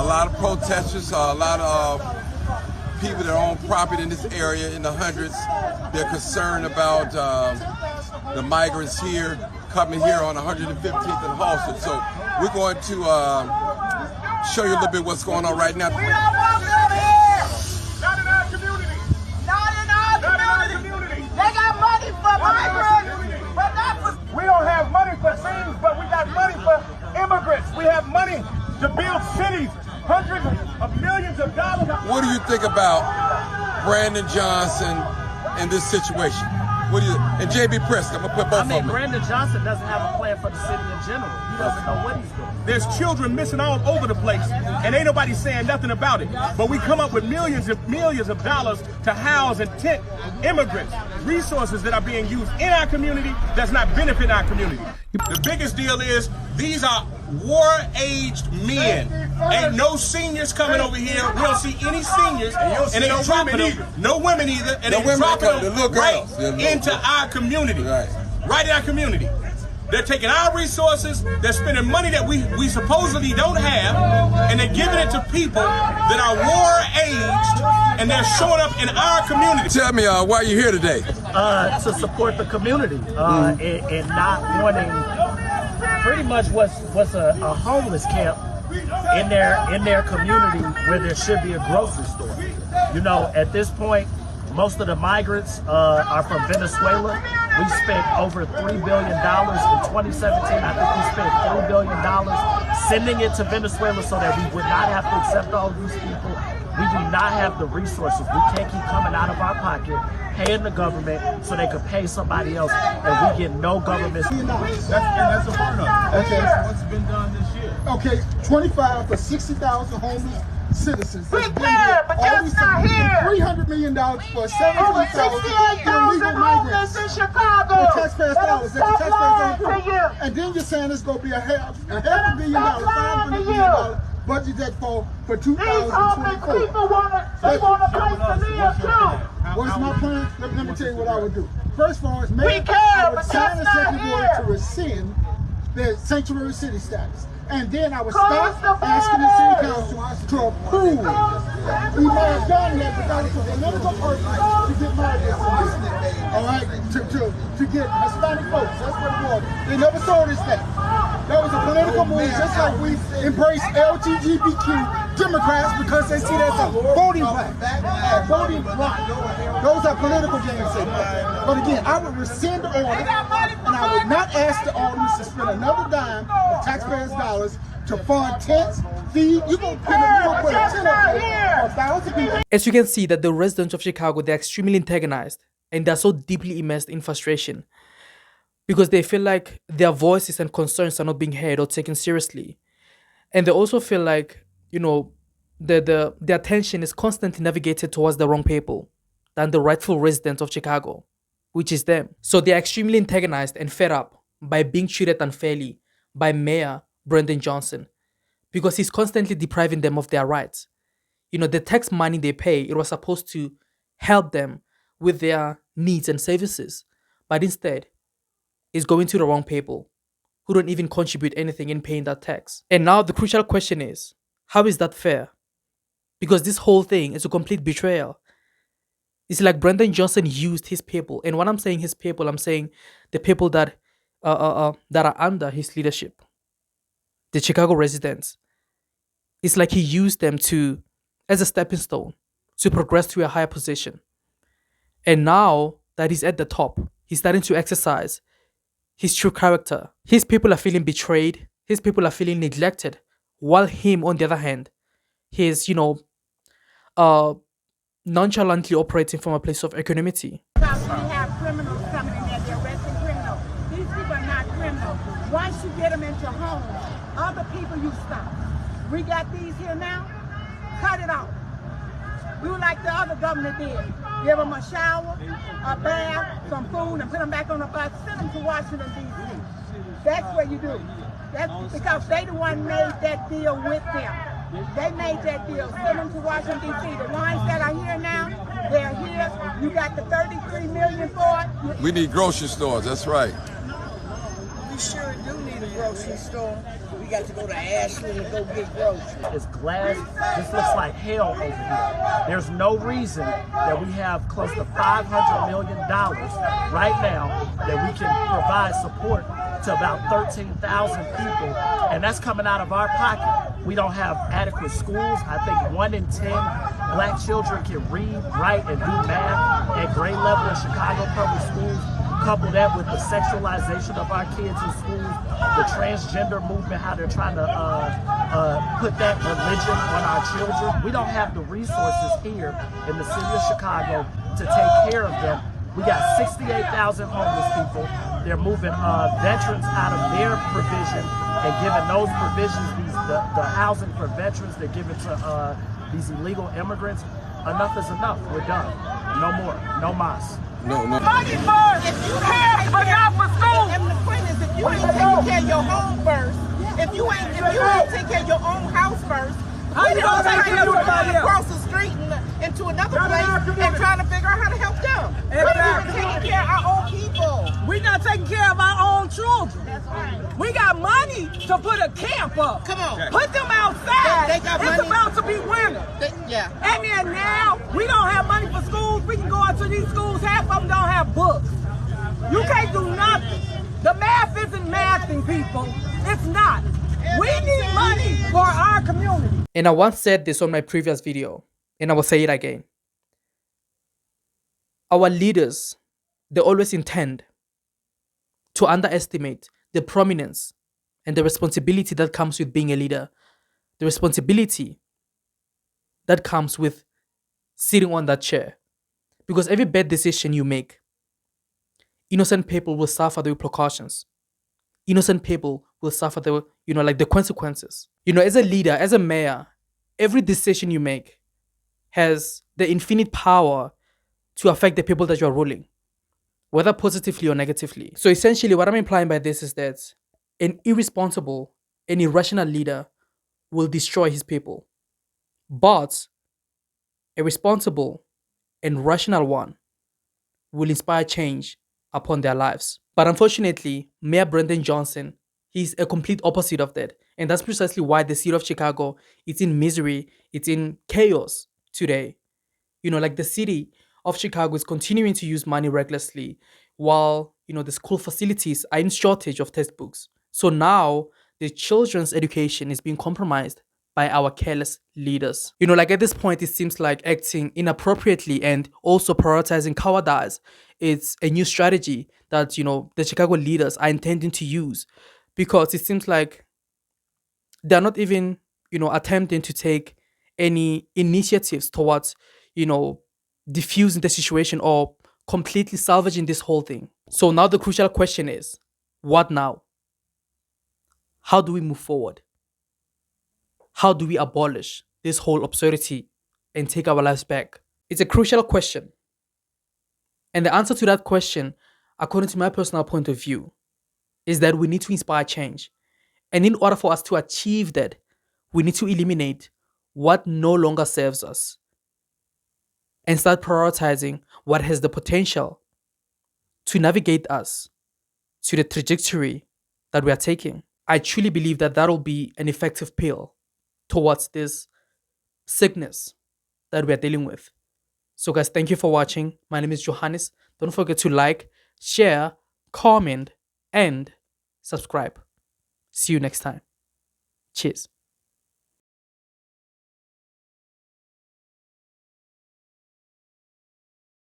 lot of protesters, a lot of people that own property in this area in the hundreds. They're concerned about the migrants here coming here on 115th and Halsted. So we're going to show you a little bit what's going on right now. We don't want them here. Not in our community. Not in our community. They got money for migrants, but not for... We don't have money for things, but we got money for immigrants. We have money to build cities, hundreds of millions of dollars. What do you think about Brandon Johnson in this situation? What do you, and J.B. Preston, I'm going to put both of them. Brandon Johnson doesn't have a plan for the city in general. He doesn't know what he's doing. There's children missing all over the place, and ain't nobody saying nothing about it. But we come up with millions of dollars to house and tent immigrants, resources that are being used in our community that's not benefiting our community. The biggest deal is these are war-aged men. Ain't no seniors coming over here. We don't see any seniors, and they dropping them. No women either, and they dropping them right into our community. Right in our community. They're taking our resources, they're spending money that we supposedly don't have, and they're giving it to people that are war-aged, and they're showing up in our community. Tell me why you're here today. To support the community and not wanting pretty much what's a homeless camp in their community where there should be a grocery store. You know, at this point, most of the migrants are from Venezuela. We spent over $3 billion in 2017. I think we spent $3 billion sending it to Venezuela so that we would not have to accept all these people. We do not have the resources. We can't keep coming out of our pocket, paying the government so they could pay somebody else, and we get no government. That's a part of it. Okay. What's been done this year? Okay, 25 for 60,000 homeless citizens. We care, but that's not here. $300 million for 17,000 68,000 homeless in Chicago. Taxpayers' dollars. That's the taxpayers' dollars. And then you're saying it's going to be a half $500 million, $500 million budget that for 2024. These homeless people want a place to live too. What's my plan? Let me tell you what I would do. First of all, is I would sign the executive order to rescind the sanctuary city status. And then I would start asking the city council to approve. We might have done that because it's a political purpose to get migrants in here. All right, to get Hispanic folks. That's what it was. They never saw this thing. That was a political move, just like we embrace LGBTQ Democrats because they see that as a voting block. A voting block. Those are political games they play. But again, I would rescind the order, and I would not ask the aldermen to spend another dime of taxpayers' dollars to fund tents, feed. You gonna put a tent up here for 1,000 people. As you can see that the residents of Chicago, they're extremely antagonized and they're so deeply immersed in frustration because they feel like their voices and concerns are not being heard or taken seriously. And they also feel like, you know, their attention is constantly navigated towards the wrong people than the rightful residents of Chicago, which is them. So they're extremely antagonized and fed up by being treated unfairly by Mayor Brandon Johnson because he's constantly depriving them of their rights. You know, the tax money they pay, it was supposed to help them with their needs and services, but instead it's going to the wrong people who don't even contribute anything in paying that tax. And now the crucial question is, how is that fair? Because this whole thing is a complete betrayal. It's like Brandon Johnson used his people, and when I'm saying his people, I'm saying the people that are under his leadership, the Chicago residents. It's like he used them as a stepping stone to progress to a higher position. And now that he's at the top, he's starting to exercise his true character. His people are feeling betrayed. His people are feeling neglected. While him, on the other hand, he's, nonchalantly operating from a place of equanimity. Because we have criminals coming in there, they're arresting criminals. These people are not criminals. Once you get them into homes, other people you stop. We got these here now, cut it off. Do like the other governor did. Give them a shower, a bath, some food, and put them back on the bus. Send them to Washington, D.C. That's what you do. That's because they the one made that deal with them. They made that deal. Send them to Washington, D.C. The ones that are here now, they're here. You got the $33 million for it. We need grocery stores, that's right. we sure do need a grocery store. We got to go to Ashland and go get groceries. It's glass. This looks like hell over here. There's no reason that we have close to $500 million right now that we can provide support to about 13,000 people, and that's coming out of our pocket. We don't have adequate schools. I think 1 in 10 black children can read, write, and do math at grade level in Chicago public schools. Couple that with the sexualization of our kids in schools, the transgender movement, how they're trying to put that religion on our children. We don't have the resources here in the city of Chicago to take care of them. We got 68,000 homeless people. They're moving veterans out of their provision and giving those provisions, the housing for veterans, they're giving to these illegal immigrants. Enough is enough. We're done. No more. No mas. No. Money first. If you have, but not for school. And the point is, if you ain't taking care of your home first, if you ain't taking care of your own house first, how you gonna take care of somebody else? Across the street and into another place and trying to figure out how to help them. We're not taking care of our own people. We're not taking care of our own children. That's right. We got money to put a camp up. Come on. Put them outside. They got it's money. about to be winter. Yeah. And then now, we don't have money for schools. We can go out to these schools. Half of them don't have books. You can't do nothing. The math isn't mathing, people. It's not. We need money for our community. And I once said this on my previous video, and I will say it again. Our leaders, they always intend to underestimate the prominence and the responsibility that comes with being a leader. The responsibility that comes with sitting on that chair. Because every bad decision you make, innocent people will suffer the repercussions. Innocent people will suffer the consequences. As a leader, as a mayor, every decision you make has the infinite power to affect the people that you're ruling, whether positively or negatively. So essentially, what I'm implying by this is that an irresponsible and irrational leader will destroy his people. But a responsible and rational one will inspire change upon their lives. But unfortunately, Mayor Brandon Johnson, he's a complete opposite of that. And that's precisely why the city of Chicago is in misery, it's in chaos today. The city of Chicago is continuing to use money recklessly while, the school facilities are in shortage of textbooks. So now the children's education is being compromised by our careless leaders. At this point, it seems like acting inappropriately and also prioritizing cowardice. It's a new strategy that, the Chicago leaders are intending to use, because it seems like they're not even, attempting to take any initiatives towards, diffusing the situation or completely salvaging this whole thing. So now the crucial question is, what now? How do we move forward? How do we abolish this whole absurdity and take our lives back? It's a crucial question. And the answer to that question, according to my personal point of view, is that we need to inspire change. And in order for us to achieve that, we need to eliminate what no longer serves us and start prioritizing what has the potential to navigate us to the trajectory that we are taking. I truly believe that that'll be an effective pill towards this sickness that we are dealing with. So guys, thank you for watching. My name is Johannes. Don't forget to like, share, comment, and subscribe. See you next time. Cheers.